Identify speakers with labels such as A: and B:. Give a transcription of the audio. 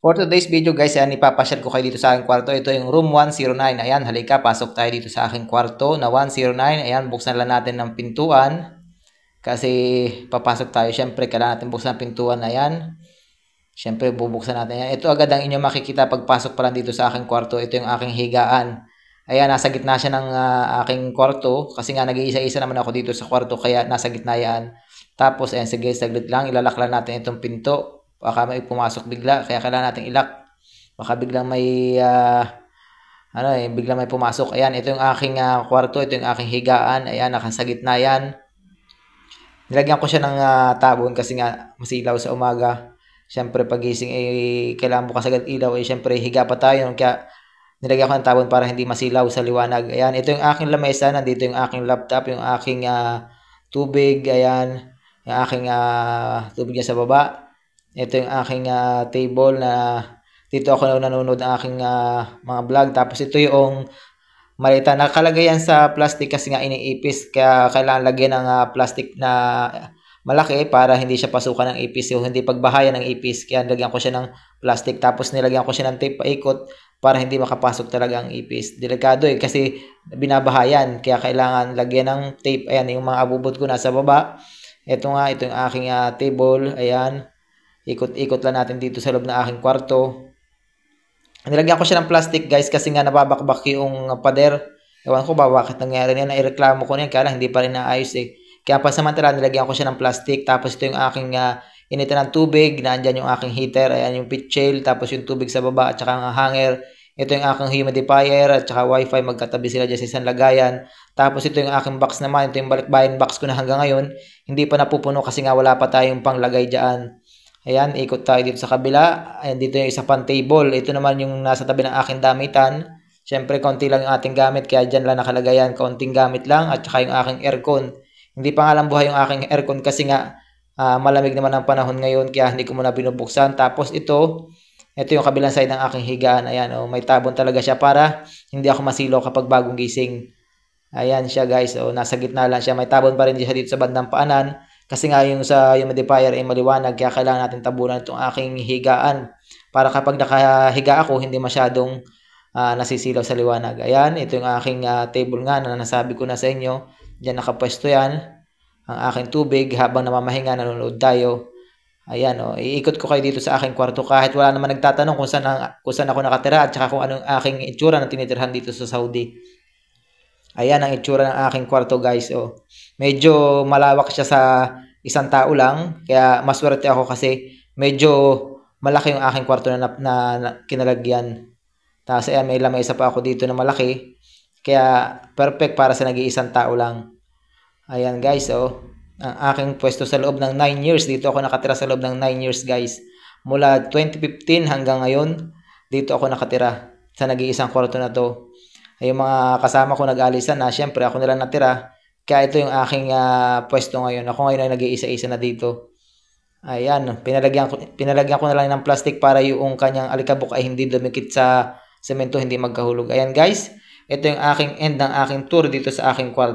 A: For today's video guys, ayan, ipapasyal ko kayo dito sa aking kwarto. Ito yung room 109. Ayan, halika, pasok tayo dito sa aking kwarto na 109. Ayan, buksan lang natin ng pintuan. Kasi papasok tayo. Siyempre, kailangan natin buksan ang pintuan. Ayan. Siyempre, bubuksan natin yan. Ito agad ang inyong makikita pagpasok pa lang dito sa aking kwarto. Ito yung aking higaan. Ayan, nasa gitna siya ng aking kwarto. Kasi nga, nag-iisa-isa naman ako dito sa kwarto. Kaya nasa gitna yan. Tapos, ayan, sige, saglit lang. Ilalak lang natin itong pinto. Baka may pumasok bigla. Kaya kailangan natin ilak. Baka biglang may, biglang may pumasok. Ayan, ito yung aking kwarto. Ito yung aking higaan. Ayan, nakasa gitna yan. Nilagyan ko siya ng tabon kasi nga masilaw sa umaga. Siyempre pagising kailangan bukas agad ilaw siyempre higa pa tayo kaya nilagyan ko ng tabon para hindi masilaw sa liwanag. Ayan, ito yung aking lamesa, nandito yung aking laptop, yung aking tubig, ayan, yung aking tubig niya sa baba. Ito yung aking table na dito ako nanonood ng aking mga vlog. Tapos ito yung malita, nakalagay yan sa plastic kasi nga iniipis, kaya kailangan lagyan ng plastic na malaki para hindi siya pasukan ng ipis, yung hindi pagbahayan ng ipis, kaya nilagyan ko siya ng plastic. Tapos nilagyan ko siya ng tape paikot para hindi makapasok talaga ang ipis. Delikado kasi binabahayan, kaya kailangan lagyan ng tape. Ayan, yung mga abubot ko nasa baba. Ito nga, ito yung aking table. Ayan, ikot-ikot lang natin dito sa loob ng aking kwarto. Nilagyan ko siya ng plastic guys kasi nga nababakbak yung pader. Ewan ko ba bakit nangyari yan. Naireklamo ko na yan, kaya lang hindi pa rin naayos Kaya pansamantala nilagyan ko siya ng plastic. Tapos ito yung aking initan ng tubig. Nandyan yung aking heater. Ayan yung pitchel. Tapos yung tubig sa baba at saka ang hanger. Ito yung aking humidifier at saka wifi. Magkatabi sila dyan sa isang lagayan. Tapos ito yung aking box naman. Ito yung balikbayan box ko na hanggang ngayon. Hindi pa napupuno kasi nga wala pa tayong panglagay dyan. Ayan, ikot tayo dito sa kabila. Ayan, dito yung isa pang table. Ito naman yung nasa tabi ng aking damitan. Siyempre, konti lang yung ating gamit. Kaya dyan lang nakalagay yan. Konting gamit lang. At saka yung aking aircon. Hindi pa nga lang buhay yung aking aircon kasi nga malamig naman ang panahon ngayon. Kaya hindi ko muna binubuksan. Tapos ito yung kabilang side ng aking higaan. Ayan, may tabon talaga siya para hindi ako masilaw kapag bagong gising. Ayan siya guys. Nasa gitna lang siya. May tabon pa rin siya dito sa bandang paanan. Kasi nga yung sa humidifier ay maliwanag, kaya kailangan natin tabunan itong aking higaan para kapag nakahiga ako hindi masyadong nasisilaw sa liwanag. Ayan, ito yung aking table nga na nasabi ko na sa inyo. Diyan nakapwesto yan ang aking tubig habang namamahinga, nanonood tayo. Ayan, iikot ko kayo dito sa aking kwarto kahit wala naman nagtatanong kung saan ako nakatira at saka kung anong aking itsura na tinitirhan dito sa Saudi. Ayan ang itsura ng aking kwarto guys. Medyo malawak siya sa isang tao lang. Kaya maswerte ako kasi medyo malaki yung aking kwarto na kinalagyan. Tapos ayan, may lamesa pa ako dito na malaki. Kaya perfect para sa nag-iisang tao lang. Ayan guys, ang aking pwesto sa loob ng 9 years. Dito ako nakatira sa loob ng 9 years guys. Mula 2015 hanggang ngayon, dito ako nakatira sa nag-iisang kwarto na to. Ay, yung mga kasama ko nag-alisan na, syempre ako nila natira. Kaya ito yung aking pwesto ngayon. Ako ngayon ay nag-iisa-isa na dito. Ayan, pinalagyan ko na lang ng plastic para yung kanyang alikabok ay hindi dumikit sa semento, hindi magkahulog. Ayan guys, ito yung aking end ng aking tour dito sa aking kwarto.